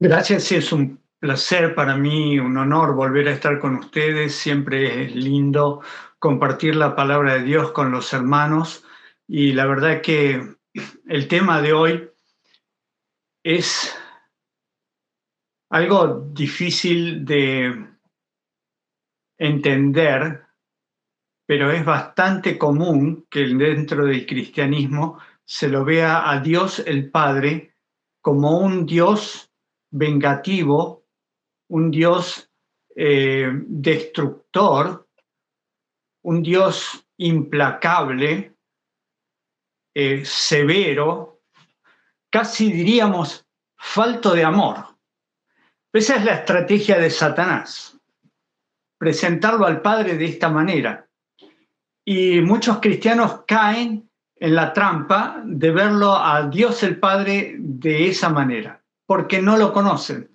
Gracias, sí, es un placer para mí, un honor volver a estar con ustedes. Siempre es lindo compartir la palabra de Dios con los hermanos y la verdad que el tema de hoy es algo difícil de entender, pero es bastante común que dentro del cristianismo se lo vea a Dios el Padre como un Dios vengativo, un Dios destructor, un Dios implacable, severo, casi diríamos falto de amor. Esa es la estrategia de Satanás, presentarlo al Padre de esta manera. Y muchos cristianos caen en la trampa de verlo a Dios el Padre de esa manera, porque no lo conocen.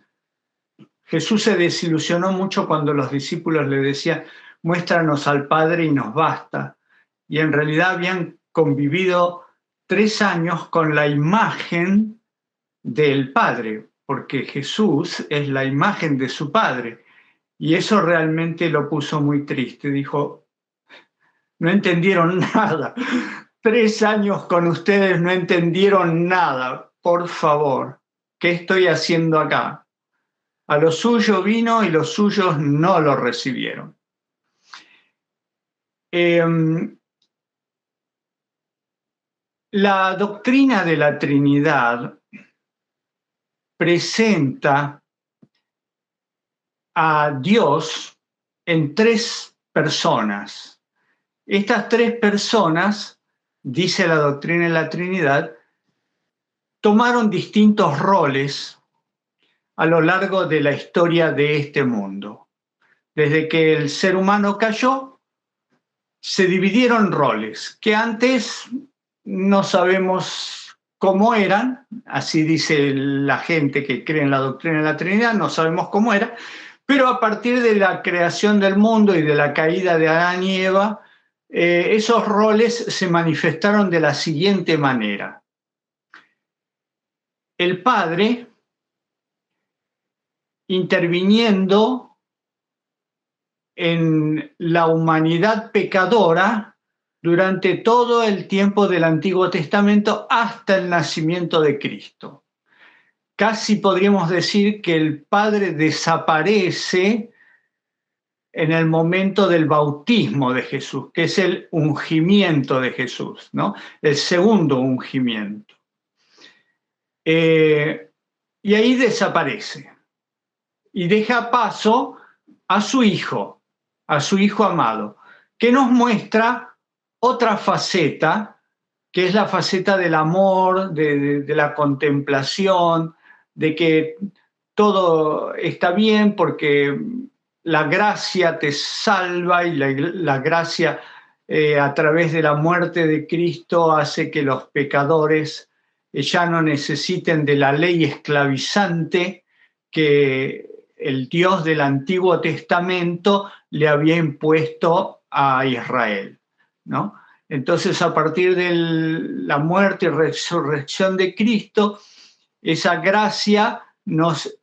Jesús se desilusionó mucho cuando los discípulos le decían, muéstranos al Padre y nos basta. Y en realidad habían convivido 3 años con la imagen del Padre, porque Jesús es la imagen de su Padre. Y eso realmente lo puso muy triste. Dijo, no entendieron nada. 3 años con ustedes no entendieron nada. Por favor, ¿qué estoy haciendo acá? A lo suyo vino y los suyos no lo recibieron. La doctrina de la Trinidad presenta a Dios en 3 personas. Estas 3 personas, dice la doctrina de la Trinidad, tomaron distintos roles a lo largo de la historia de este mundo. Desde que el ser humano cayó, se dividieron roles que antes no sabemos cómo eran, así dice la gente que cree en la doctrina de la Trinidad, no sabemos cómo era, pero a partir de la creación del mundo y de la caída de Adán y Eva, esos roles se manifestaron de la siguiente manera. El Padre interviniendo en la humanidad pecadora durante todo el tiempo del Antiguo Testamento hasta el nacimiento de Cristo. Casi podríamos decir que el Padre desaparece en el momento del bautismo de Jesús, que es el ungimiento de Jesús, ¿no? El segundo ungimiento. Y ahí desaparece y deja paso a su Hijo amado, que nos muestra otra faceta, que es la faceta del amor, de la contemplación, de que todo está bien porque la gracia te salva y la gracia a través de la muerte de Cristo hace que los pecadores ya no necesiten de la ley esclavizante que el Dios del Antiguo Testamento le había impuesto a Israel, ¿no? Entonces, a partir de la muerte y resurrección de Cristo, esa gracia nos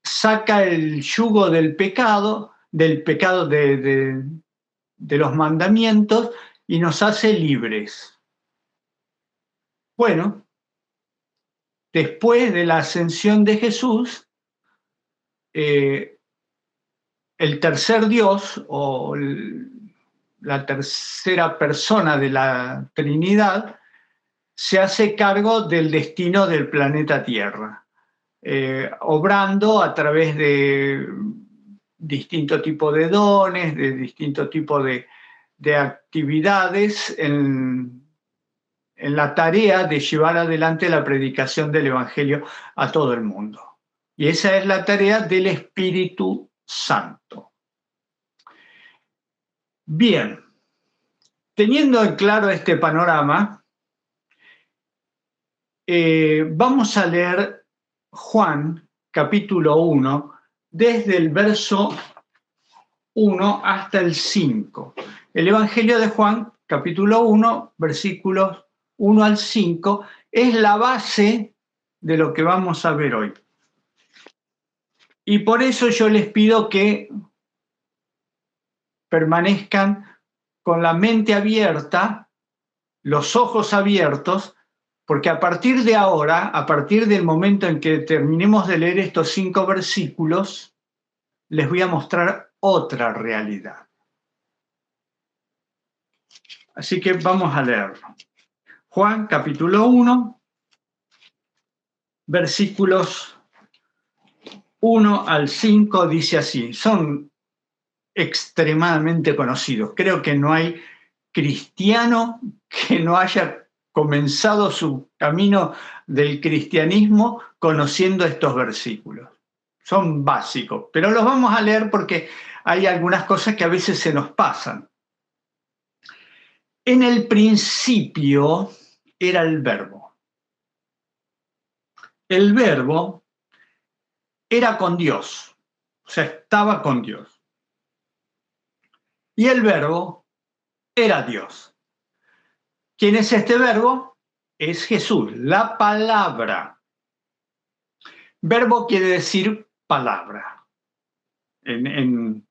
saca el yugo del pecado de los mandamientos y nos hace libres. Bueno, después de la ascensión de Jesús, el tercer Dios o la tercera persona de la Trinidad se hace cargo del destino del planeta Tierra, obrando a través de distinto tipo de dones, de distinto tipo de actividades en la tarea de llevar adelante la predicación del Evangelio a todo el mundo. Y esa es la tarea del Espíritu Santo. Bien, teniendo en claro este panorama, vamos a leer Juan capítulo 1, desde el verso 1 hasta el 5. El Evangelio de Juan, capítulo 1, versículos 1 al 5, es la base de lo que vamos a ver hoy. Y por eso yo les pido que permanezcan con la mente abierta, los ojos abiertos, porque a partir de ahora, a partir del momento en que terminemos de leer estos 5 versículos, les voy a mostrar otra realidad. Así que vamos a leerlo. Juan capítulo 1, versículos 1 al 5 dice así, son extremadamente conocidos. Creo que no hay cristiano que no haya comenzado su camino del cristianismo conociendo estos versículos. Son básicos, pero los vamos a leer porque hay algunas cosas que a veces se nos pasan. En el principio era el verbo. El verbo era con Dios, o sea, estaba con Dios. Y el verbo era Dios. ¿Quién es este verbo? Es Jesús, la palabra. Verbo quiere decir palabra. En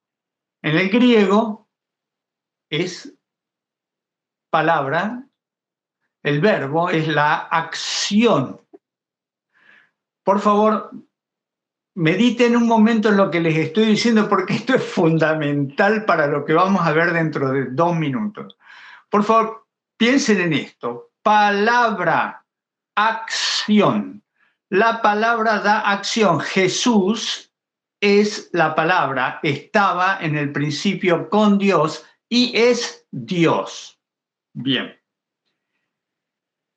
el griego es palabra, el verbo es la acción. Por favor, mediten un momento en lo que les estoy diciendo porque esto es fundamental para lo que vamos a ver dentro de 2 minutos. Por favor, piensen en esto. Palabra, acción. La palabra da acción. Jesús es la palabra, estaba en el principio con Dios y es Dios. Bien.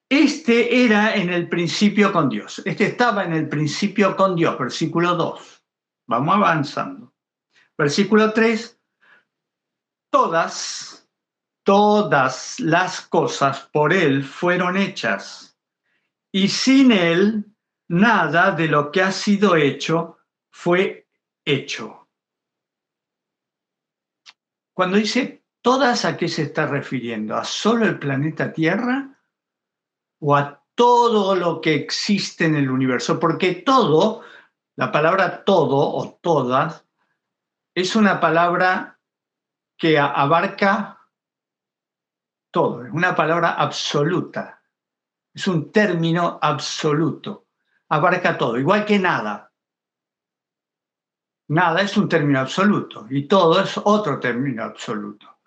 Este era en el principio con Dios. Este estaba en el principio con Dios, versículo 2. Vamos avanzando. Versículo 3. Todas las cosas por Él fueron hechas, y sin Él nada de lo que ha sido hecho fue hecho. Cuando dice todas, ¿a qué se está refiriendo? ¿A solo el planeta Tierra o a todo lo que existe en el universo? Porque todo, la palabra todo o todas, es una palabra que abarca todo, es una palabra absoluta, es un término absoluto, abarca todo, igual que nada. Nada es un término absoluto y todo es otro término absoluto.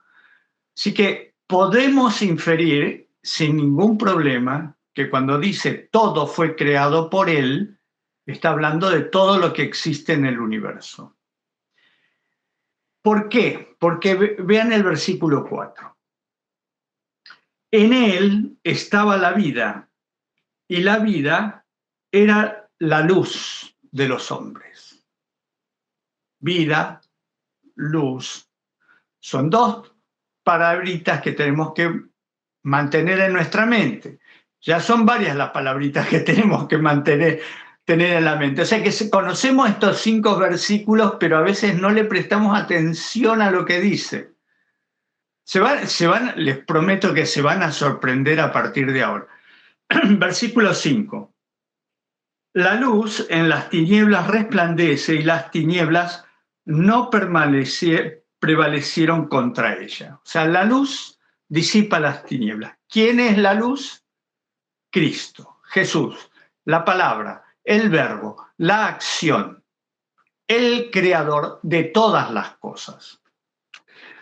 Así que podemos inferir sin ningún problema que cuando dice todo fue creado por Él, está hablando de todo lo que existe en el universo. ¿Por qué? Porque vean el versículo 4. En Él estaba la vida y la vida era la luz de los hombres. Vida, luz, son 2 palabritas que tenemos que mantener en nuestra mente. Ya son varias las palabritas que tenemos que tener en la mente. O sea que conocemos estos 5 versículos, pero a veces no le prestamos atención a lo que dice. Les prometo que se van a sorprender a partir de ahora. Versículo 5. La luz en las tinieblas resplandece y las tinieblas no prevalecieron contra ella. O sea, la luz disipa las tinieblas. ¿Quién es la luz? Cristo, Jesús, la palabra, el verbo, la acción, el creador de todas las cosas.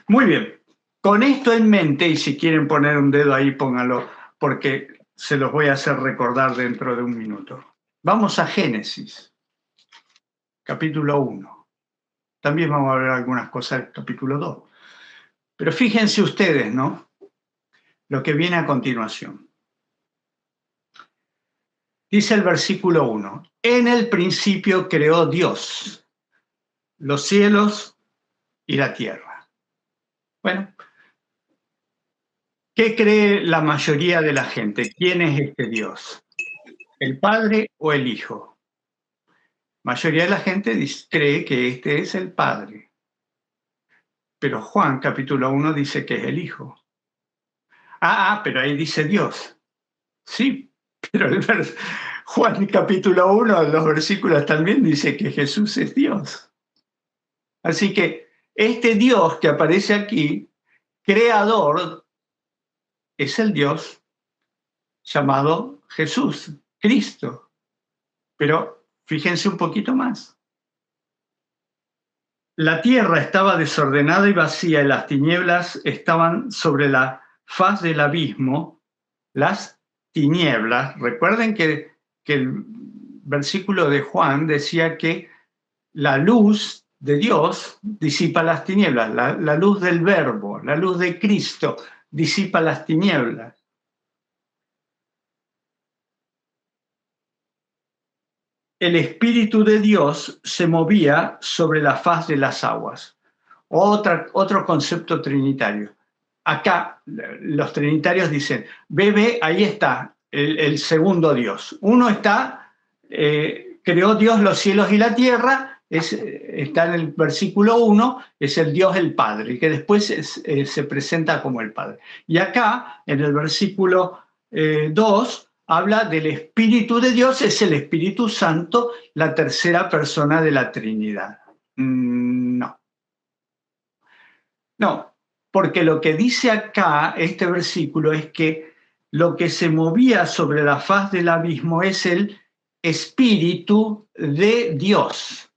Muy bien, con esto en mente, y si quieren poner un dedo ahí, pónganlo, porque se los voy a hacer recordar dentro de un minuto. Vamos a Génesis, capítulo 1. También vamos a ver algunas cosas del capítulo 2. Pero fíjense ustedes, ¿no? Lo que viene a continuación. Dice el versículo 1, en el principio creó Dios los cielos y la tierra. Bueno, ¿qué cree la mayoría de la gente? ¿Quién es este Dios? ¿El Padre o el Hijo? La mayoría de la gente cree que este es el Padre. Pero Juan, capítulo 1, dice que es el Hijo. Pero ahí dice Dios. Sí, pero Juan capítulo 1, los versículos también dice que Jesús es Dios. Así que este Dios que aparece aquí, creador, es el Dios llamado Jesús, Cristo. Pero fíjense un poquito más. La tierra estaba desordenada y vacía y las tinieblas estaban sobre la faz del abismo. Las tinieblas, recuerden que el versículo de Juan decía que la luz de Dios disipa las tinieblas, la luz del Verbo, la luz de Cristo disipa las tinieblas. El Espíritu de Dios se movía sobre la faz de las aguas. Otro concepto trinitario. Acá los trinitarios dicen, ve, ahí está el segundo Dios. Uno está, creó Dios los cielos y la tierra, está en el versículo 1, es el Dios el Padre, que después se presenta como el Padre. Y acá, en el versículo 2, habla del Espíritu de Dios, es el Espíritu Santo, la tercera persona de la Trinidad. No. No, porque lo que dice acá este versículo es que lo que se movía sobre la faz del abismo es el Espíritu de Dios.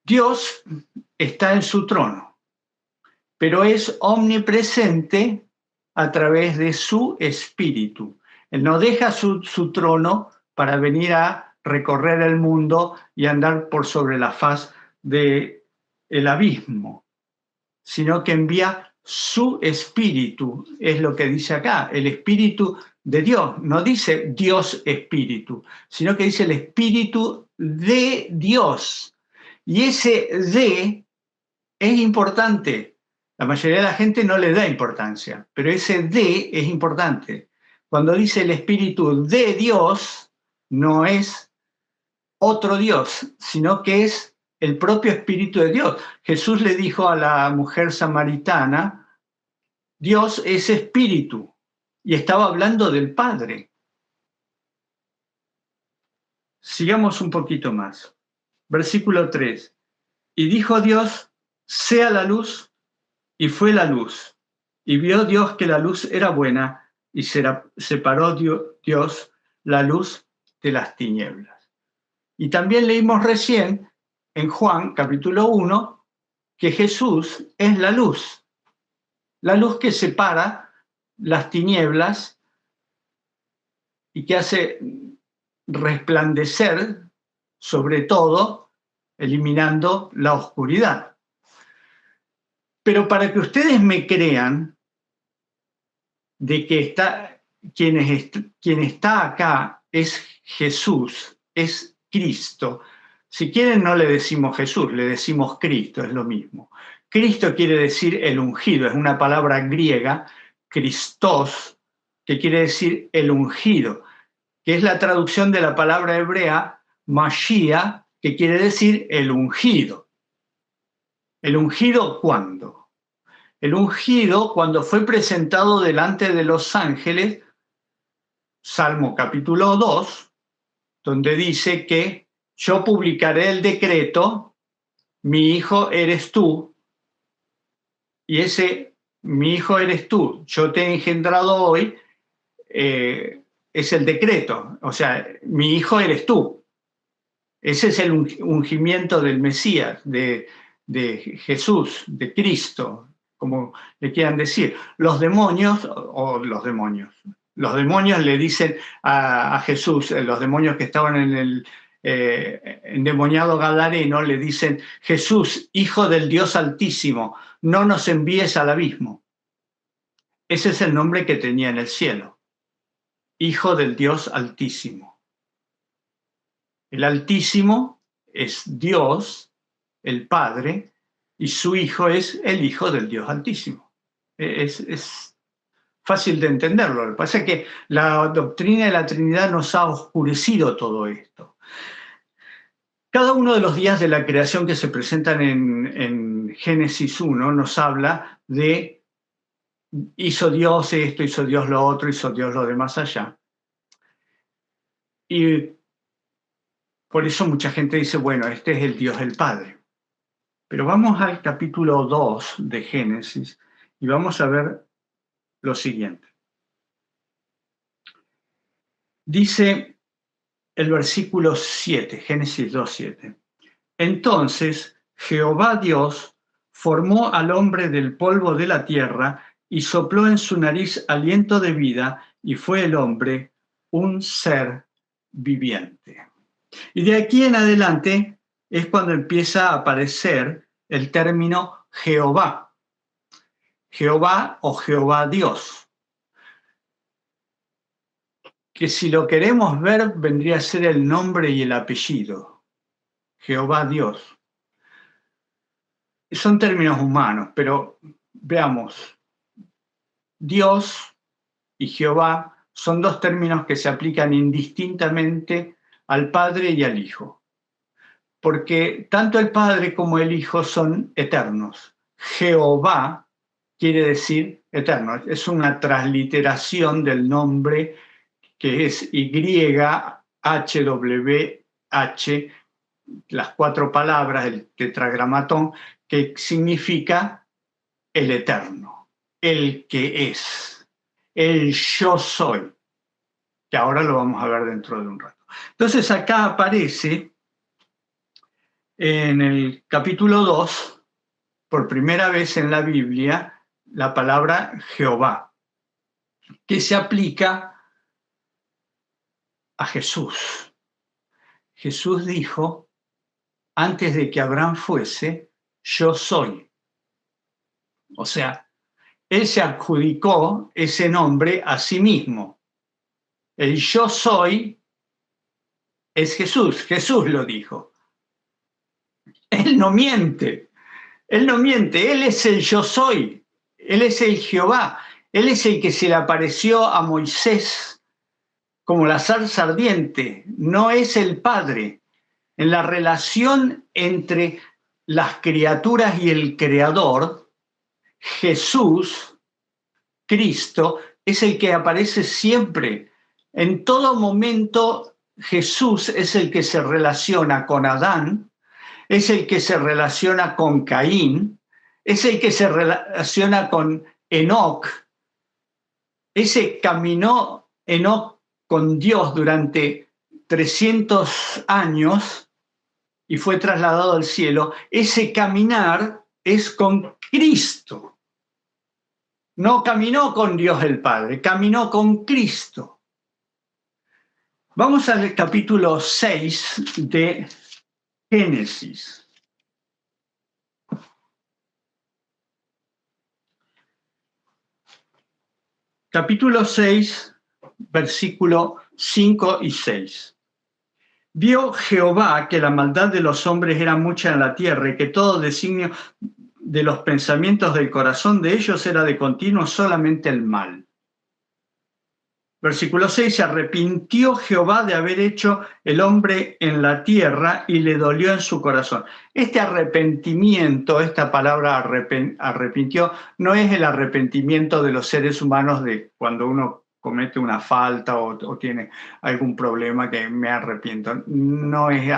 Dios está en su trono, pero es omnipresente a través de su Espíritu. Él no deja su trono para venir a recorrer el mundo y andar por sobre la faz del abismo, sino que envía su Espíritu, es lo que dice acá, el Espíritu de Dios. No dice Dios Espíritu, sino que dice el Espíritu de Dios. Y ese de es importante. La mayoría de la gente no le da importancia, pero ese de es importante. Cuando dice el Espíritu de Dios, no es otro Dios, sino que es el propio Espíritu de Dios. Jesús le dijo a la mujer samaritana, Dios es Espíritu, y estaba hablando del Padre. Sigamos un poquito más. Versículo 3. Y dijo Dios, sea la luz, y fue la luz. Y vio Dios que la luz era buena, y separó Dios la luz de las tinieblas. Y también leímos recién en Juan capítulo 1 que Jesús es la luz que separa las tinieblas y que hace resplandecer sobre todo, eliminando la oscuridad. Pero para que ustedes me crean de que quien está acá es Jesús, es Cristo. Si quieren no le decimos Jesús, le decimos Cristo, es lo mismo. Cristo quiere decir el ungido, es una palabra griega, Christos, que quiere decir el ungido, que es la traducción de la palabra hebrea Mashiach, que quiere decir el ungido. ¿El ungido cuándo? El ungido cuando fue presentado delante de los ángeles, Salmo capítulo 2, donde dice que yo publicaré el decreto, mi hijo eres tú, y ese mi hijo eres tú, yo te he engendrado hoy, es el decreto, o sea, mi hijo eres tú. Ese es el ungimiento del Mesías, de Jesús, de Cristo, como le quieran decir. Los demonios le dicen a Jesús, los demonios que estaban en el endemoniado gadareno, le dicen, Jesús, hijo del Dios Altísimo, no nos envíes al abismo. Ese es el nombre que tenía en el cielo, hijo del Dios Altísimo. El Altísimo es Dios, el Padre, y su Hijo es el Hijo del Dios Altísimo. Es fácil de entenderlo. Lo que pasa es que la doctrina de la Trinidad nos ha oscurecido todo esto. Cada uno de los días de la creación que se presentan en Génesis 1 nos habla de hizo Dios esto, hizo Dios lo otro, hizo Dios lo demás allá. Y por eso mucha gente dice, bueno, este es el Dios del Padre. Pero vamos al capítulo 2 de Génesis y vamos a ver lo siguiente. Dice el versículo 7, Génesis 2:7. Entonces Jehová Dios formó al hombre del polvo de la tierra y sopló en su nariz aliento de vida, y fue el hombre un ser viviente. Y de aquí en adelante es cuando empieza a aparecer el término Jehová. Jehová o Jehová Dios, que si lo queremos ver vendría a ser el nombre y el apellido. Jehová Dios. Son términos humanos, pero veamos, Dios y Jehová son dos términos que se aplican indistintamente al Padre y al Hijo, porque tanto el Padre como el Hijo son eternos. Jehová quiere decir eterno, es una transliteración del nombre que es YHWH, las cuatro palabras del tetragramatón, que significa el eterno, el que es, el yo soy, que ahora lo vamos a ver dentro de un rato. Entonces acá aparece en el capítulo 2, por primera vez en la Biblia, la palabra Jehová, que se aplica a Jesús. Jesús dijo, antes de que Abraham fuese, yo soy. O sea, él se adjudicó ese nombre a sí mismo. El yo soy es Jesús, Jesús lo dijo. Él no miente, él no miente, él es el yo soy, él es el Jehová, él es el que se le apareció a Moisés como la zarza ardiente, no es el Padre. En la relación entre las criaturas y el Creador, Jesús, Cristo, es el que aparece siempre. En todo momento, Jesús es el que se relaciona con Adán, es el que se relaciona con Caín, es el que se relaciona con Enoc. Ese caminó Enoc con Dios durante 300 años y fue trasladado al cielo. Ese caminar es con Cristo. No caminó con Dios el Padre, caminó con Cristo. Vamos al capítulo 6 de Génesis. Capítulo 6, versículo 5 y 6. Vio Jehová que la maldad de los hombres era mucha en la tierra y que todo designio de los pensamientos del corazón de ellos era de continuo solamente el mal. Versículo 6, se arrepintió Jehová de haber hecho el hombre en la tierra y le dolió en su corazón. Este arrepentimiento, esta palabra arrepintió, no es el arrepentimiento de los seres humanos de cuando uno comete una falta o tiene algún problema que me arrepiento. No es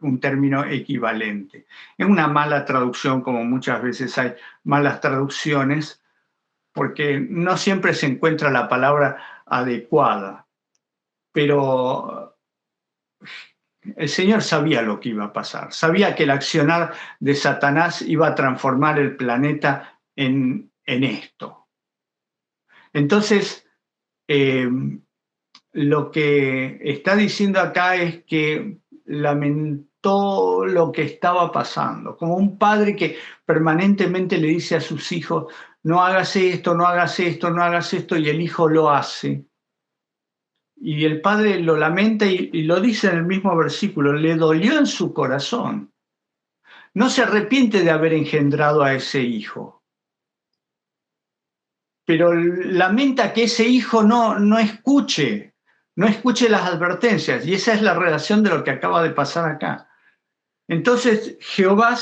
un término equivalente. Es una mala traducción, como muchas veces hay malas traducciones, porque no siempre se encuentra la palabra adecuada, pero el Señor sabía lo que iba a pasar, sabía que el accionar de Satanás iba a transformar el planeta en esto. Entonces, lo que está diciendo acá es que lamentó lo que estaba pasando, como un padre que permanentemente le dice a sus hijos, no hagas esto, no hagas esto, no hagas esto, y el hijo lo hace. Y el padre lo lamenta y lo dice en el mismo versículo, le dolió en su corazón. No se arrepiente de haber engendrado a ese hijo, pero lamenta que ese hijo no escuche las advertencias, y esa es la relación de lo que acaba de pasar acá. Entonces Jehová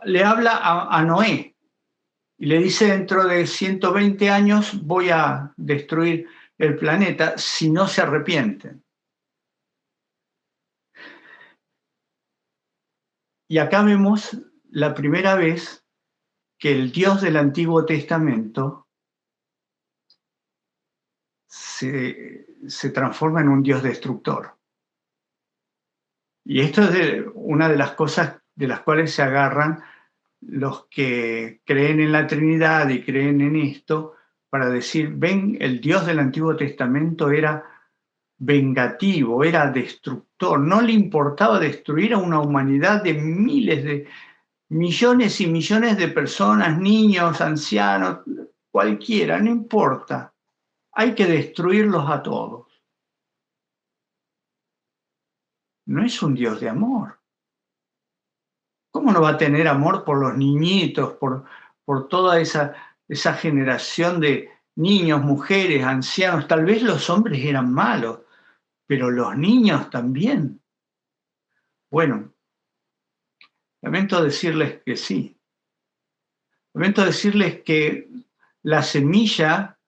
le habla a Noé y le dice, dentro de 120 años voy a destruir el planeta si no se arrepienten. Y acá vemos la primera vez que el Dios del Antiguo Testamento se transforma en un Dios destructor. Y esto es una de las cosas de las cuales se agarran los que creen en la Trinidad y creen en esto para decir, ven, el Dios del Antiguo Testamento era vengativo, era destructor, no le importaba destruir a una humanidad de miles de millones y millones de personas, niños, ancianos, cualquiera, no importa. Hay que destruirlos a todos. No es un Dios de amor. ¿Cómo no va a tener amor por los niñitos, por toda esa generación de niños, mujeres, ancianos? Tal vez los hombres eran malos, pero los niños también. Bueno, lamento decirles que sí. Lamento decirles que la semilla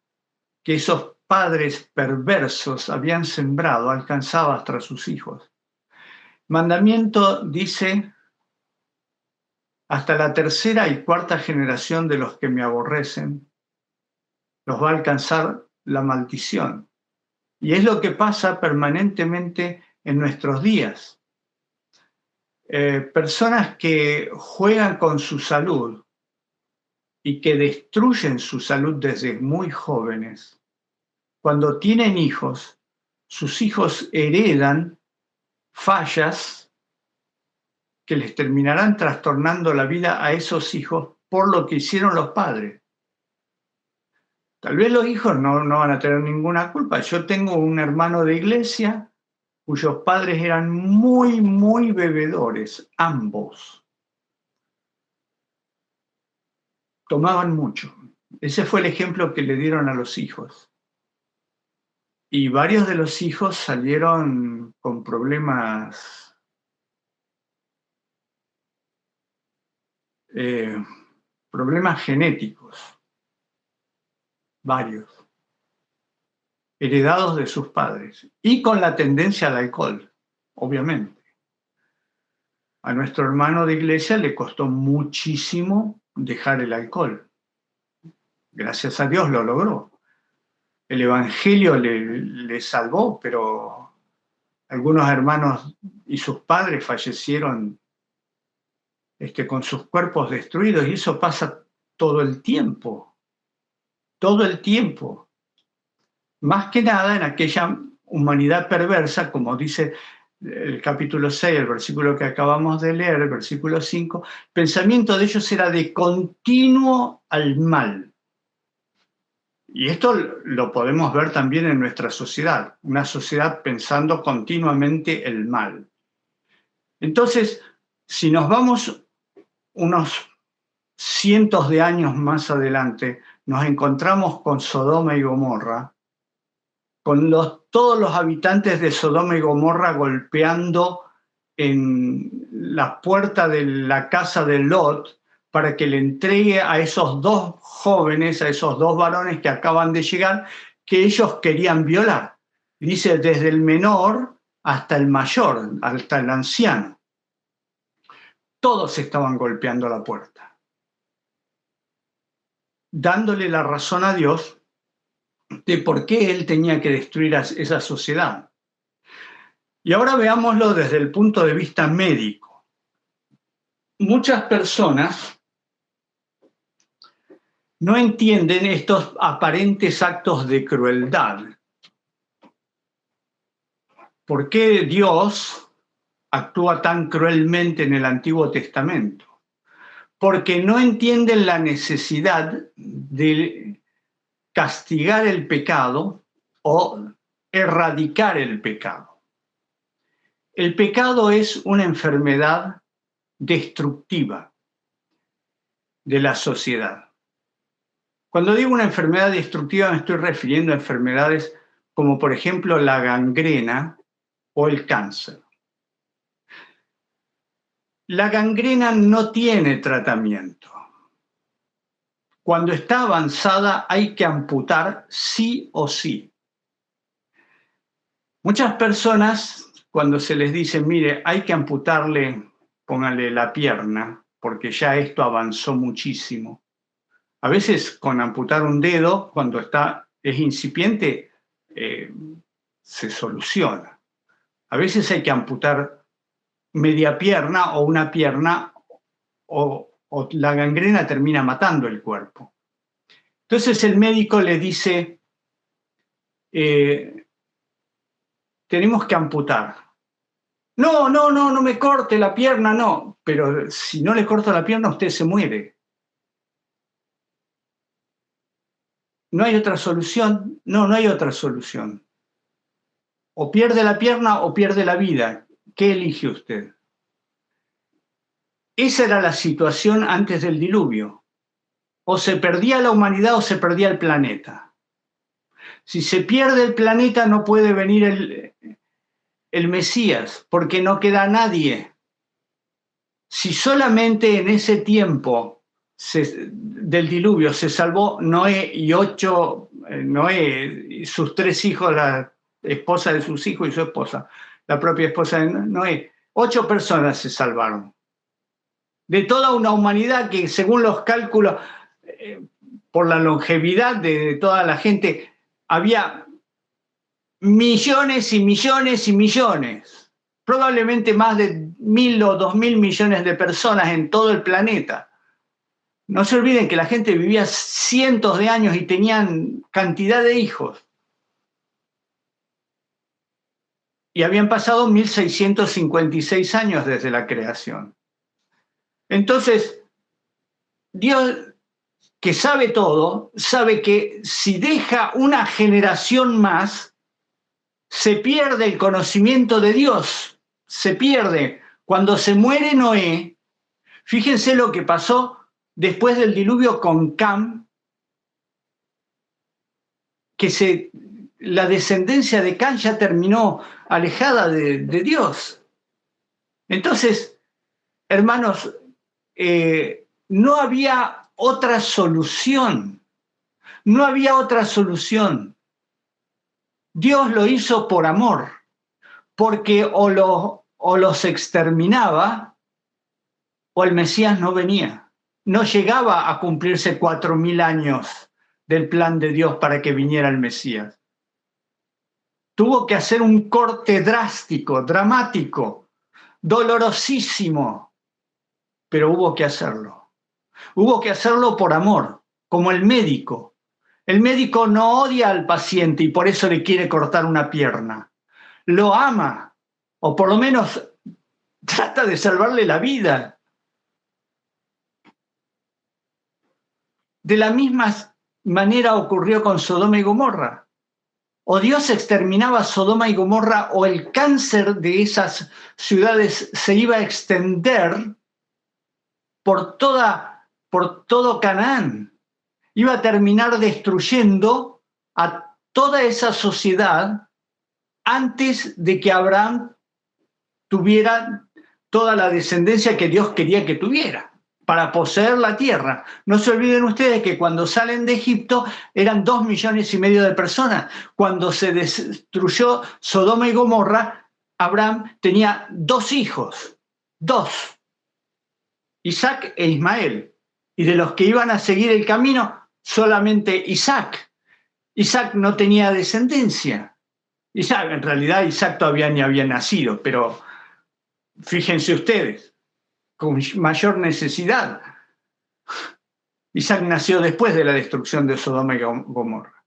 que esos padres perversos habían sembrado alcanzaba hasta sus hijos. Mandamiento dice, hasta la tercera y cuarta generación de los que me aborrecen, los va a alcanzar la maldición. Y es lo que pasa permanentemente en nuestros días. Personas que juegan con su salud y que destruyen su salud desde muy jóvenes. Cuando tienen hijos, sus hijos heredan fallas que les terminarán trastornando la vida a esos hijos por lo que hicieron los padres. Tal vez los hijos no van a tener ninguna culpa. Yo tengo un hermano de iglesia cuyos padres eran muy, muy bebedores, ambos. Tomaban mucho. Ese fue el ejemplo que le dieron a los hijos. Y varios de los hijos salieron con problemas genéticos, varios, heredados de sus padres, y con la tendencia al alcohol, obviamente. A nuestro hermano de iglesia le costó muchísimo dejar el alcohol. Gracias a Dios lo logró. El Evangelio le salvó, pero algunos hermanos y sus padres fallecieron con sus cuerpos destruidos, y eso pasa todo el tiempo. Todo el tiempo. Más que nada en aquella humanidad perversa, como dice el capítulo 6, el versículo que acabamos de leer, el versículo 5, el pensamiento de ellos era de continuo al mal. Y esto lo podemos ver también en nuestra sociedad, una sociedad pensando continuamente el mal. Entonces, si nos vamos unos cientos de años más adelante, nos encontramos con Sodoma y Gomorra, con todos los habitantes de Sodoma y Gomorra golpeando en la puerta de la casa de Lot para que le entregue a esos dos jóvenes, a esos dos varones que acaban de llegar, que ellos querían violar. Dice, desde el menor hasta el mayor, hasta el anciano. Todos estaban golpeando la puerta, dándole la razón a Dios de por qué él tenía que destruir a esa sociedad. Y ahora veámoslo desde el punto de vista médico. Muchas personas no entienden estos aparentes actos de crueldad. ¿Por qué Dios actúa tan cruelmente en el Antiguo Testamento? Porque no entienden la necesidad de castigar el pecado o erradicar el pecado. El pecado es una enfermedad destructiva de la sociedad. Cuando digo una enfermedad destructiva me estoy refiriendo a enfermedades como por ejemplo la gangrena o el cáncer. La gangrena no tiene tratamiento. Cuando está avanzada hay que amputar sí o sí. Muchas personas, cuando se les dice, mire, hay que amputarle, pónganle la pierna, porque ya esto avanzó muchísimo. A veces con amputar un dedo, cuando es incipiente, se soluciona. A veces hay que amputar media pierna o una pierna, o la gangrena termina matando el cuerpo. Entonces el médico le dice, tenemos que amputar. No me corte la pierna, no. Pero si no le corto la pierna, usted se muere. ¿No hay otra solución? No hay otra solución. O pierde la pierna o pierde la vida. ¿Qué elige usted? Esa era la situación antes del diluvio. O se perdía la humanidad o se perdía el planeta. Si se pierde el planeta no puede venir el Mesías, porque no queda nadie. Si solamente en ese tiempo del diluvio se salvó Noé y sus 3 hijos, la esposa de sus hijos y su esposa, la propia esposa de Noé, 8 personas se salvaron. De toda una humanidad que, según los cálculos, por la longevidad de toda la gente, había millones y millones y millones, probablemente más de 1.000 o 2.000 millones de personas en todo el planeta. No se olviden que la gente vivía cientos de años y tenían cantidad de hijos. Y habían pasado 1.656 años desde la creación. Entonces, Dios, que sabe todo, sabe que si deja una generación más, se pierde el conocimiento de Dios, se pierde. Cuando se muere Noé, fíjense lo que pasó después del diluvio con Cam, que la descendencia de Cam ya terminó alejada de Dios. Entonces, hermanos, no había otra solución, no había otra solución. Dios lo hizo por amor, porque o los exterminaba o el Mesías no venía. No llegaba a cumplirse 4.000 años del plan de Dios para que viniera el Mesías. Tuvo que hacer un corte drástico, dramático, dolorosísimo, pero hubo que hacerlo. Hubo que hacerlo por amor, como el médico. El médico no odia al paciente y por eso le quiere cortar una pierna. Lo ama, o por lo menos trata de salvarle la vida. De la misma manera ocurrió con Sodoma y Gomorra. O Dios exterminaba Sodoma y Gomorra o el cáncer de esas ciudades se iba a extender por todo Canaán. Iba a terminar destruyendo a toda esa sociedad antes de que Abraham tuviera toda la descendencia que Dios quería que tuviera para poseer la tierra. No se olviden ustedes que cuando salen de Egipto eran 2,5 millones de personas. Cuando se destruyó Sodoma y Gomorra, Abraham tenía 2 hijos, 2, Isaac e Ismael. Y de los que iban a seguir el camino, solamente Isaac. Isaac no tenía descendencia. En realidad Isaac todavía ni había nacido, pero fíjense ustedes, con mayor necesidad. Isaac nació después de la destrucción de Sodoma y Gomorra.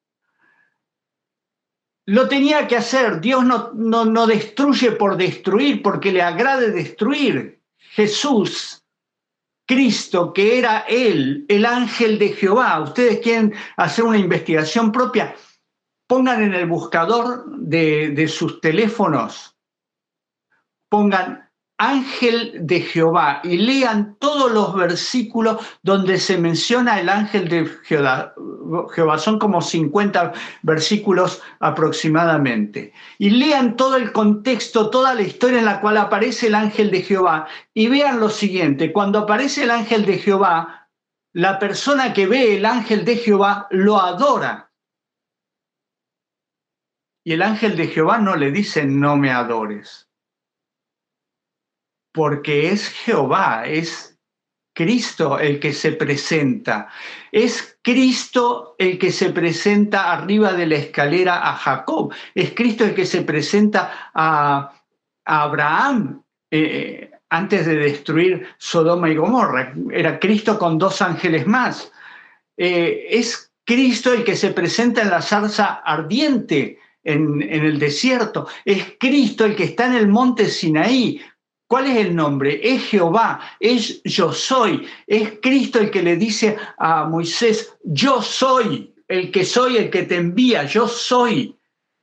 Lo tenía que hacer. Dios no destruye por destruir, porque le agrade destruir. Jesús, Cristo, que era Él, el ángel de Jehová. Ustedes quieren hacer una investigación propia, pongan en el buscador de sus teléfonos, pongan ángel de Jehová y lean todos los versículos donde se menciona el ángel de Jehová. Son como 50 versículos aproximadamente. Y lean todo el contexto, toda la historia en la cual aparece el ángel de Jehová y vean lo siguiente: cuando aparece el ángel de Jehová, la persona que ve el ángel de Jehová lo adora. Y el ángel de Jehová no le dice no me adores. porque es Jehová, es Cristo el que se presenta. Es Cristo el que se presenta arriba de la escalera a Jacob. Es Cristo el que se presenta a Abraham antes de destruir Sodoma y Gomorra. Era Cristo con 2 ángeles más. Es Cristo el que se presenta en la zarza ardiente en el desierto. Es Cristo el que está en el monte Sinaí. ¿Cuál es el nombre? Es Jehová, es yo soy. Es Cristo el que le dice a Moisés, yo soy el que te envía, yo soy.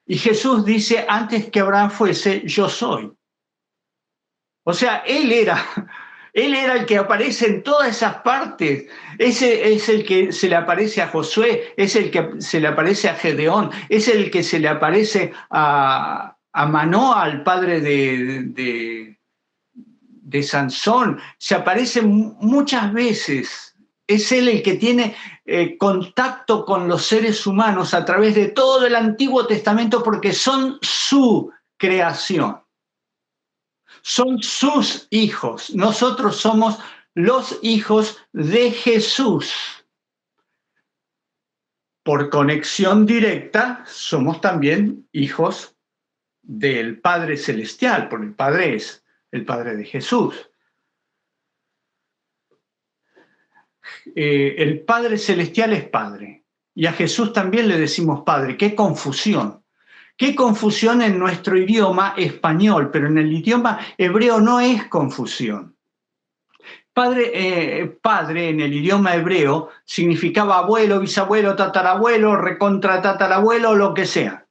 Y Jesús dice, antes que Abraham fuese, yo soy. O sea, él era el que aparece en todas esas partes. Ese es el que se le aparece a Josué, es el que se le aparece a Gedeón, es el que se le aparece a Manoa, al padre de Sansón. Se aparece muchas veces. Es él el que tiene contacto con los seres humanos a través de todo el Antiguo Testamento porque son su creación. Son sus hijos. Nosotros somos los hijos de Jesús. Por conexión directa, somos también hijos del Padre Celestial, porque el Padre es el Padre de Jesús. El Padre Celestial es Padre, y a Jesús también le decimos Padre. ¡Qué confusión! ¡Qué confusión en nuestro idioma español! Pero en el idioma hebreo no es confusión. Padre en el idioma hebreo significaba abuelo, bisabuelo, tatarabuelo, recontra tatarabuelo, lo que sea.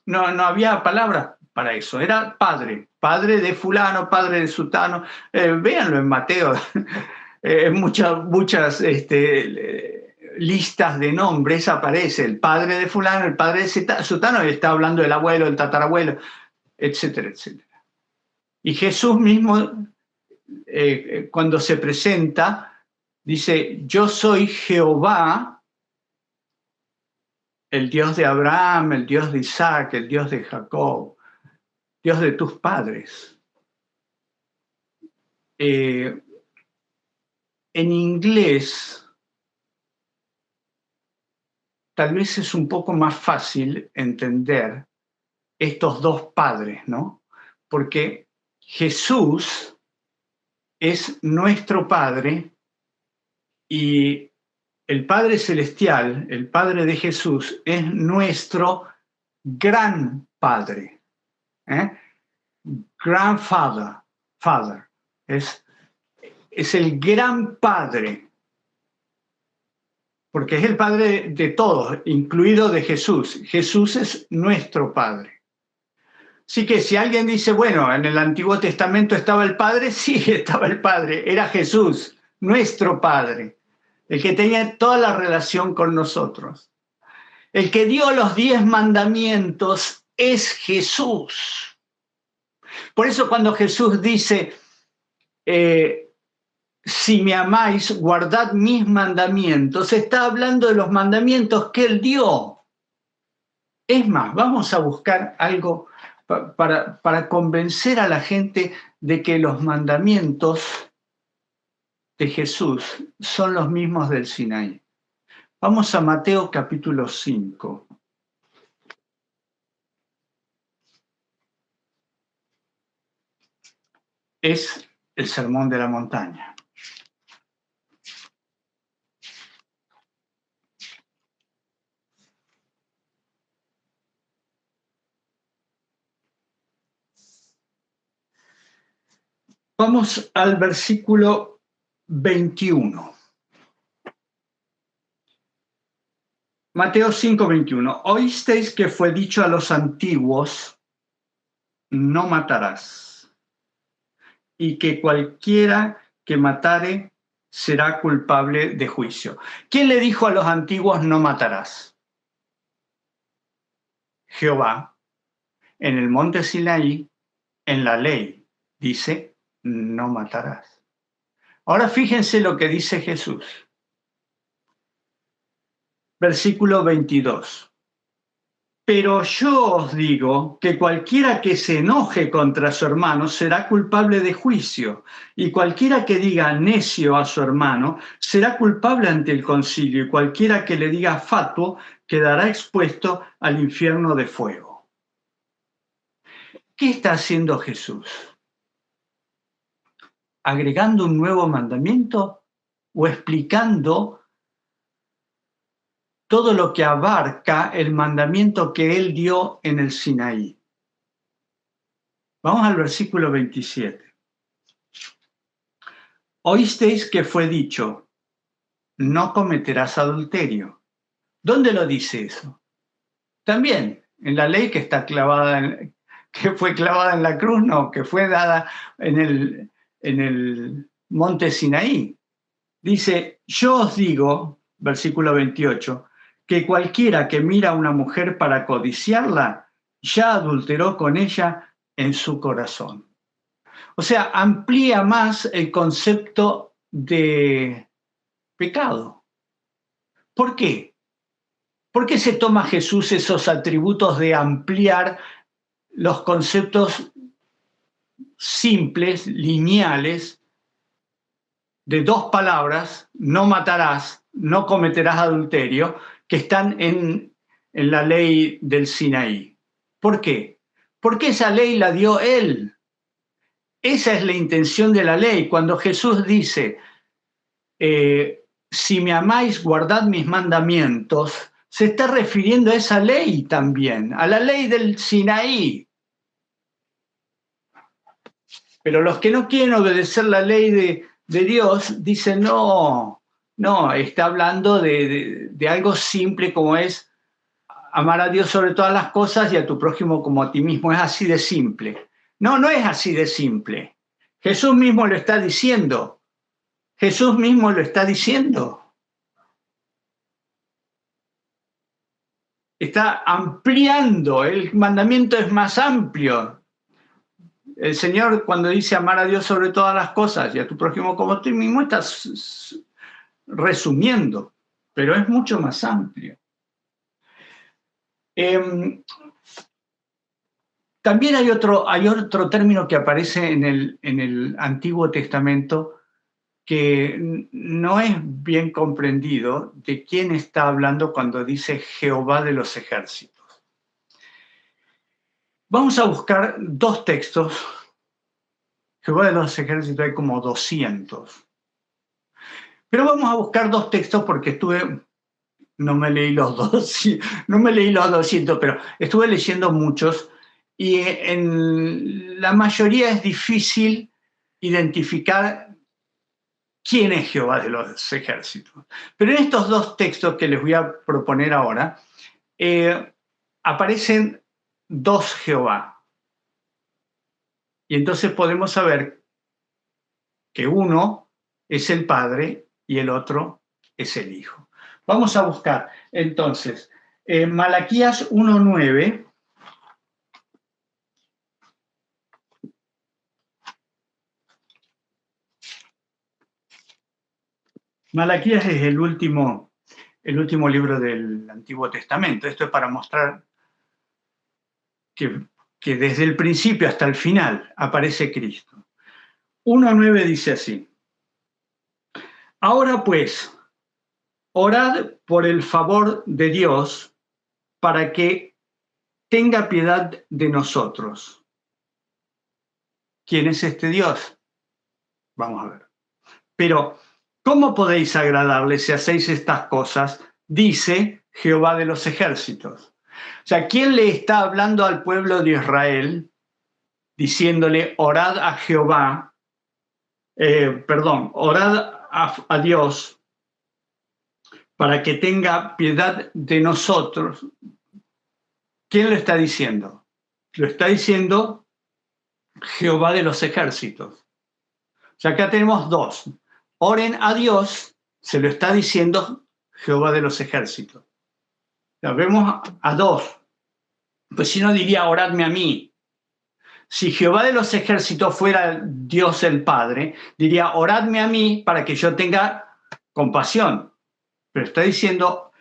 No había palabra para eso, era padre de fulano, padre de sutano. Véanlo en Mateo, muchas listas de nombres aparece el padre de fulano, el padre de sutano, y está hablando del abuelo, el tatarabuelo, etcétera, etcétera. Y Jesús mismo, cuando se presenta, dice, yo soy Jehová, el Dios de Abraham, el Dios de Isaac, el Dios de Jacob, Dios de tus padres. En inglés, tal vez es un poco más fácil entender estos dos padres, ¿no? Porque Jesús es nuestro Padre y el Padre Celestial, el Padre de Jesús, es nuestro gran Padre. Grandfather, Father. Es el gran Padre, porque es el Padre de todos, incluido de Jesús. Jesús es nuestro Padre. Así que si alguien dice, bueno, en el Antiguo Testamento estaba el Padre, sí, estaba el Padre, era Jesús, nuestro Padre, el que tenía toda la relación con nosotros. El que dio los 10 mandamientos es Jesús. Por eso cuando Jesús dice, si me amáis, guardad mis mandamientos, está hablando de los mandamientos que Él dio. Es más, vamos a buscar algo para convencer a la gente de que los mandamientos de Jesús son los mismos del Sinaí. Vamos a Mateo capítulo 5. Es el Sermón de la Montaña. Vamos al versículo 21. Mateo 5, 21. Oísteis que fue dicho a los antiguos, no matarás, y que cualquiera que matare será culpable de juicio. ¿Quién le dijo a los antiguos no matarás? Jehová. En el monte Sinaí, en la ley, dice, no matarás. Ahora fíjense lo que dice Jesús. Versículo 22. Pero yo os digo que cualquiera que se enoje contra su hermano será culpable de juicio, y cualquiera que diga necio a su hermano será culpable ante el concilio, y cualquiera que le diga fatuo quedará expuesto al infierno de fuego. ¿Qué está haciendo Jesús? ¿Agregando un nuevo mandamiento o explicando todo lo que abarca el mandamiento que él dio en el Sinaí? Vamos al versículo 27. Oísteis que fue dicho, no cometerás adulterio. ¿Dónde lo dice eso? También en la ley que está que fue clavada en la cruz, no, que fue dada en el monte Sinaí. Dice, yo os digo, versículo 28, que cualquiera que mira a una mujer para codiciarla, ya adulteró con ella en su corazón. O sea, amplía más el concepto de pecado. ¿Por qué? ¿Por qué se toma Jesús esos atributos de ampliar los conceptos simples, lineales, de dos palabras, no matarás, no cometerás adulterio, que están en la ley del Sinaí? ¿Por qué? Porque esa ley la dio Él. Esa es la intención de la ley. Cuando Jesús dice, si me amáis, guardad mis mandamientos, se está refiriendo a esa ley también, a la ley del Sinaí. Pero los que no quieren obedecer la ley de Dios dicen, no, está hablando de algo simple como es amar a Dios sobre todas las cosas y a tu prójimo como a ti mismo. Es así de simple. No, no es así de simple. Jesús mismo lo está diciendo. Jesús mismo lo está diciendo. Está ampliando, el mandamiento es más amplio. El Señor, cuando dice amar a Dios sobre todas las cosas y a tu prójimo como a ti mismo, está resumiendo, pero es mucho más amplio. También hay otro término que aparece en el Antiguo Testamento que no es bien comprendido de quién está hablando cuando dice Jehová de los ejércitos. Vamos a buscar dos textos. Jehová de los ejércitos hay como 200. Pero vamos a buscar dos textos porque no me leí los 200, pero estuve leyendo muchos y en la mayoría es difícil identificar quién es Jehová de los ejércitos. Pero en estos dos textos que les voy a proponer ahora, aparecen dos Jehová. Y entonces podemos saber que uno es el Padre y el otro es el Hijo. Vamos a buscar entonces Malaquías 1:9. Malaquías es el último libro del Antiguo Testamento. Esto es para mostrar que desde el principio hasta el final aparece Cristo. 1:9 dice así: ahora pues, orad por el favor de Dios para que tenga piedad de nosotros. ¿Quién es este Dios? Vamos a ver. Pero, ¿cómo podéis agradarle si hacéis estas cosas? Dice Jehová de los ejércitos. O sea, ¿quién le está hablando al pueblo de Israel diciéndole, orad a Jehová, orad a Dios para que tenga piedad de nosotros? ¿Quién lo está diciendo? Lo está diciendo Jehová de los ejércitos. O sea, acá tenemos dos. Oren a Dios, se lo está diciendo Jehová de los ejércitos. La vemos a dos. Pues si no diría, oradme a mí. Si Jehová de los ejércitos fuera Dios el Padre, diría, oradme a mí para que yo tenga compasión. Pero está diciendo,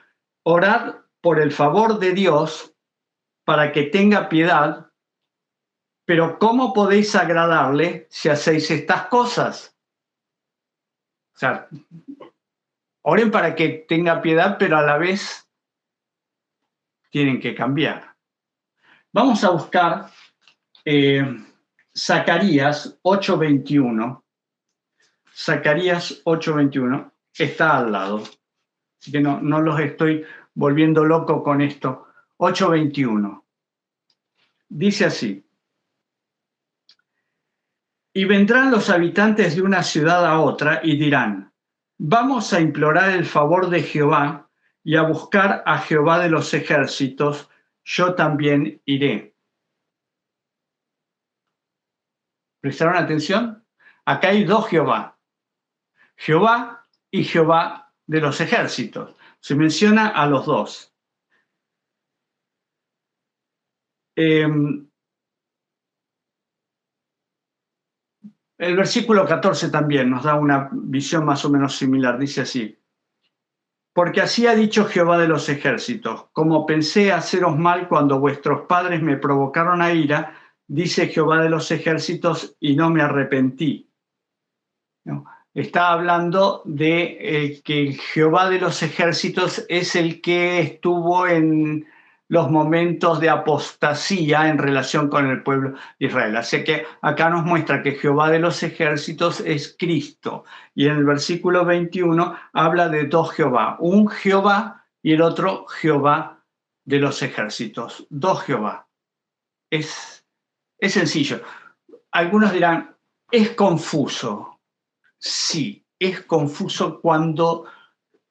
orad por el favor de Dios para que tenga piedad, pero ¿cómo podéis agradarle si hacéis estas cosas? O sea, oren para que tenga piedad, pero a la vez tienen que cambiar. Vamos a buscar Zacarías 8:21. Zacarías 8:21 está al lado. Así que no los estoy volviendo loco con esto. 8:21. Dice así: y vendrán los habitantes de una ciudad a otra y dirán, vamos a implorar el favor de Jehová y a buscar a Jehová de los ejércitos, yo también iré. ¿Prestaron atención? Acá hay dos Jehová. Jehová y Jehová de los ejércitos. Se menciona a los dos. El versículo 14 también nos da una visión más o menos similar. Dice así: porque así ha dicho Jehová de los ejércitos, como pensé haceros mal cuando vuestros padres me provocaron a ira, dice Jehová de los ejércitos, y no me arrepentí. ¿No? Está hablando de que Jehová de los ejércitos es el que estuvo en los momentos de apostasía en relación con el pueblo de Israel. Así que acá nos muestra que Jehová de los ejércitos es Cristo. Y en el versículo 21 habla de dos Jehová, un Jehová y el otro Jehová de los ejércitos. Dos Jehová. Es sencillo. Algunos dirán, es confuso. Sí, es confuso cuando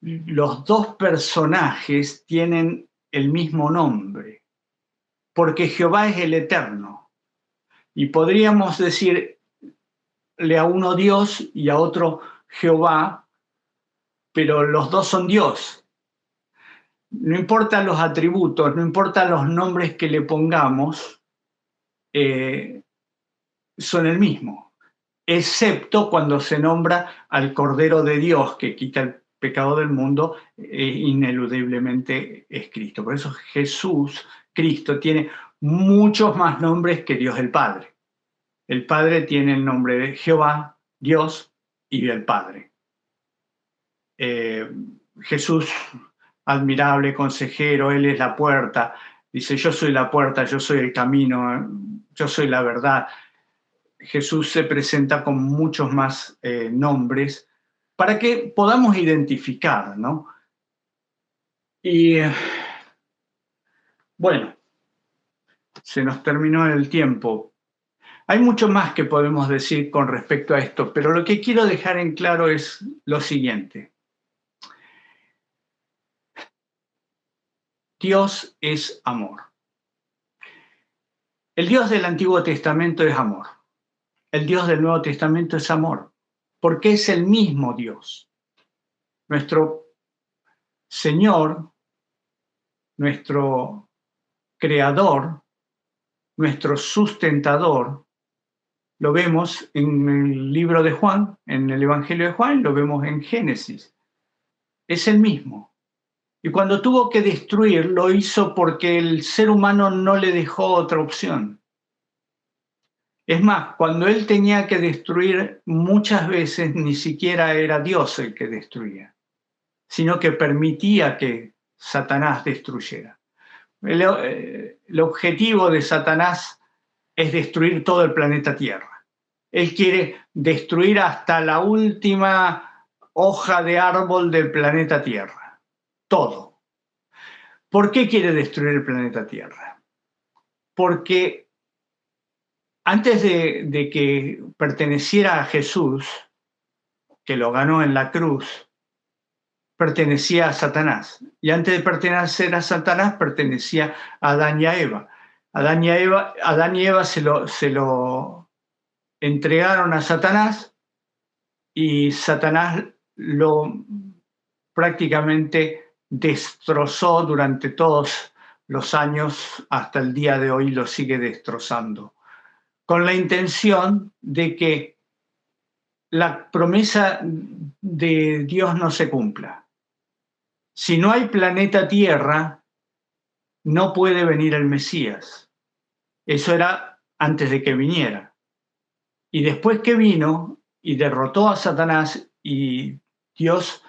los dos personajes tienen el mismo nombre, porque Jehová es el Eterno. Y podríamos decirle a uno Dios y a otro Jehová, pero los dos son Dios. No importan los atributos, no importan los nombres que le pongamos, son el mismo, excepto cuando se nombra al Cordero de Dios que quita el pecado del mundo, ineludiblemente es Cristo. Por eso Jesús, Cristo, tiene muchos más nombres que Dios el Padre. El Padre tiene el nombre de Jehová, Dios y del Padre. Jesús, admirable consejero, Él es la puerta. Dice, yo soy la puerta, yo soy el camino, yo soy la verdad. Jesús se presenta con muchos más nombres para que podamos identificar, ¿no? Y bueno, se nos terminó el tiempo. Hay mucho más que podemos decir con respecto a esto, pero lo que quiero dejar en claro es lo siguiente. Dios es amor. El Dios del Antiguo Testamento es amor. El Dios del Nuevo Testamento es amor, porque es el mismo Dios. Nuestro Señor, nuestro Creador, nuestro sustentador, lo vemos en el libro de Juan, en el Evangelio de Juan, lo vemos en Génesis. Es el mismo. Y cuando tuvo que destruir, lo hizo porque el ser humano no le dejó otra opción. Es más, cuando él tenía que destruir, muchas veces ni siquiera era Dios el que destruía, sino que permitía que Satanás destruyera. El objetivo de Satanás es destruir todo el planeta Tierra. Él quiere destruir hasta la última hoja de árbol del planeta Tierra. Todo. ¿Por qué quiere destruir el planeta Tierra? Porque antes de que perteneciera a Jesús, que lo ganó en la cruz, pertenecía a Satanás. Y antes de pertenecer a Satanás, pertenecía a Adán y a Eva. Adán y Eva se lo entregaron a Satanás y Satanás lo prácticamente destrozó durante todos los años, hasta el día de hoy lo sigue destrozando, con la intención de que la promesa de Dios no se cumpla. Si no hay planeta Tierra, no puede venir el Mesías. Eso era antes de que viniera. Y después que vino y derrotó a Satanás y Dios,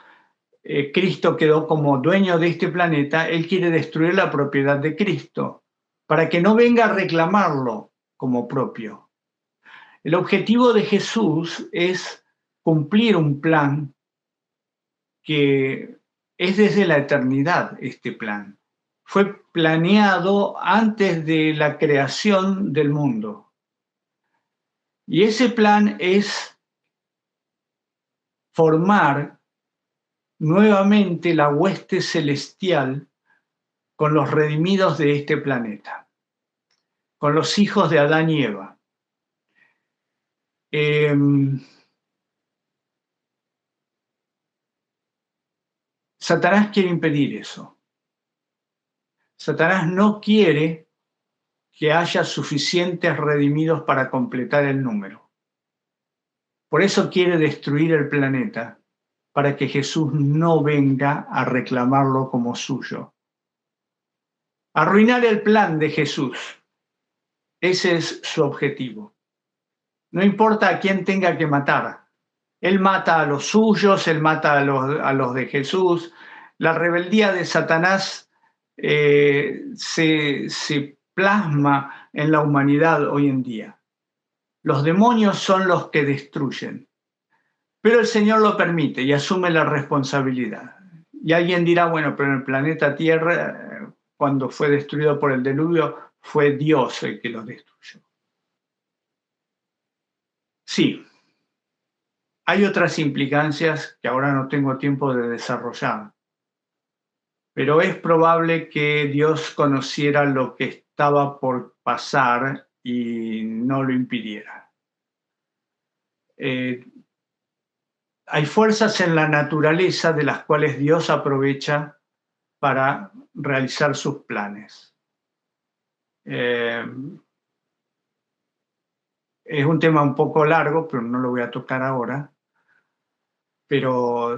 Cristo quedó como dueño de este planeta, Él quiere destruir la propiedad de Cristo para que no venga a reclamarlo como propio. El objetivo de Jesús es cumplir un plan que es desde la eternidad, este plan. Fue planeado antes de la creación del mundo. Y ese plan es formar nuevamente la hueste celestial con los redimidos de este planeta, con los hijos de Adán y Eva. Satanás quiere impedir eso. Satanás no quiere que haya suficientes redimidos para completar el número. Por eso quiere destruir el planeta, para que Jesús no venga a reclamarlo como suyo. Arruinar el plan de Jesús. Ese es su objetivo. No importa a quién tenga que matar. Él mata a los suyos, él mata a los de Jesús. La rebeldía de Satanás se plasma en la humanidad hoy en día. Los demonios son los que destruyen, pero el Señor lo permite y asume la responsabilidad. Y alguien dirá, bueno, pero en el planeta Tierra, cuando fue destruido por el diluvio, fue Dios el que lo destruyó. Sí, hay otras implicancias que ahora no tengo tiempo de desarrollar, pero es probable que Dios conociera lo que estaba por pasar y no lo impidiera. Hay fuerzas en la naturaleza de las cuales Dios aprovecha para realizar sus planes. Es un tema un poco largo, pero no lo voy a tocar ahora. Pero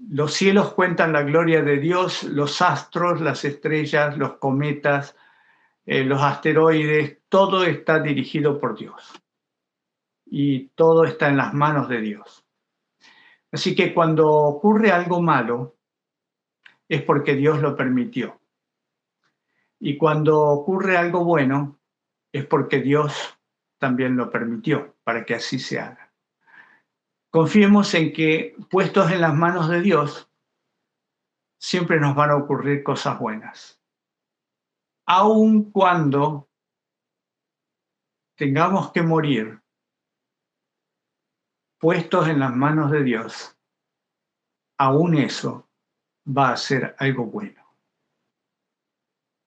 los cielos cuentan la gloria de Dios, los astros, las estrellas, los cometas, los asteroides, todo está dirigido por Dios. Y todo está en las manos de Dios. Así que cuando ocurre algo malo, es porque Dios lo permitió. Y cuando ocurre algo bueno, es porque Dios también lo permitió, para que así se haga. Confiemos en que, puestos en las manos de Dios, siempre nos van a ocurrir cosas buenas. Aun cuando tengamos que morir, puestos en las manos de Dios, aún eso va a ser algo bueno.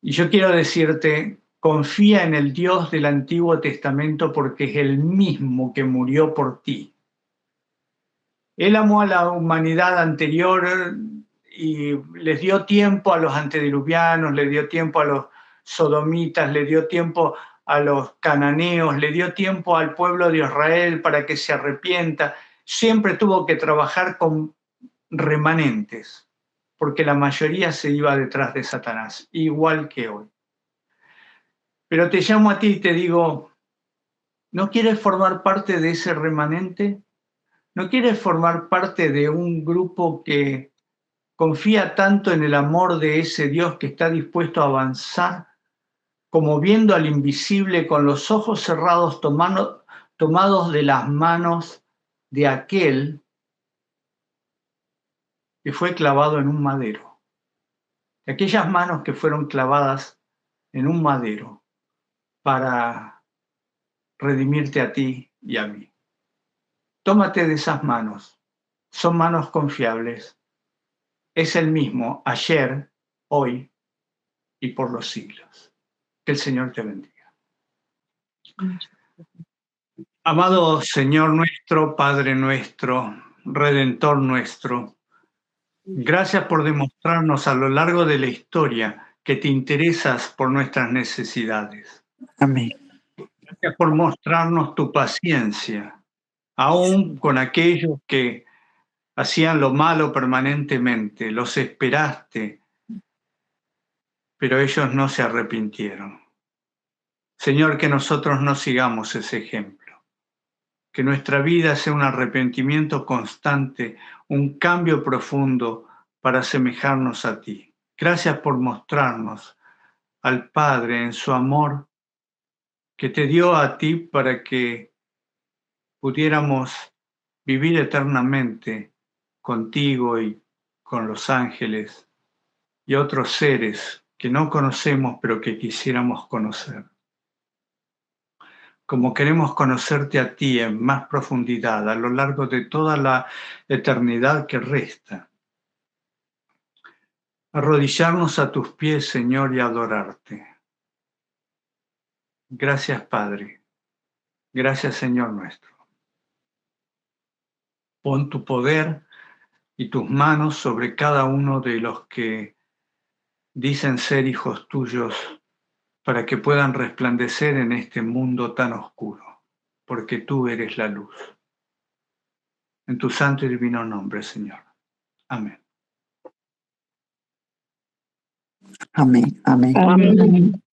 Y yo quiero decirte, confía en el Dios del Antiguo Testamento porque es el mismo que murió por ti. Él amó a la humanidad anterior y les dio tiempo a los antediluvianos, le dio tiempo a los sodomitas, le dio tiempo a los cananeos, le dio tiempo al pueblo de Israel para que se arrepienta. Siempre tuvo que trabajar con remanentes, porque la mayoría se iba detrás de Satanás, igual que hoy. Pero te llamo a ti y te digo, ¿no quieres formar parte de ese remanente? ¿No quieres formar parte de un grupo que confía tanto en el amor de ese Dios que está dispuesto a avanzar, como viendo al invisible con los ojos cerrados, tomados de las manos de aquel que fue clavado en un madero? De aquellas manos que fueron clavadas en un madero para redimirte a ti y a mí. Tómate de esas manos. Son manos confiables. Es el mismo ayer, hoy y por los siglos. Que el Señor te bendiga. Amado Señor nuestro, Padre nuestro, Redentor nuestro, gracias por demostrarnos a lo largo de la historia que te interesas por nuestras necesidades. Amén. Gracias por mostrarnos tu paciencia, aún con aquellos que hacían lo malo permanentemente. Los esperaste pero ellos no se arrepintieron. Señor, que nosotros no sigamos ese ejemplo. Que nuestra vida sea un arrepentimiento constante, un cambio profundo para asemejarnos a ti. Gracias por mostrarnos al Padre en su amor que te dio a ti para que pudiéramos vivir eternamente contigo y con los ángeles y otros seres que no conocemos pero que quisiéramos conocer. Como queremos conocerte a ti en más profundidad a lo largo de toda la eternidad que resta. Arrodillarnos a tus pies, Señor, y adorarte. Gracias, Padre. Gracias, Señor nuestro. Pon tu poder y tus manos sobre cada uno de los que dicen ser hijos tuyos para que puedan resplandecer en este mundo tan oscuro, porque tú eres la luz. En tu santo y divino nombre, Señor. Amén. Amén, amén. Amén.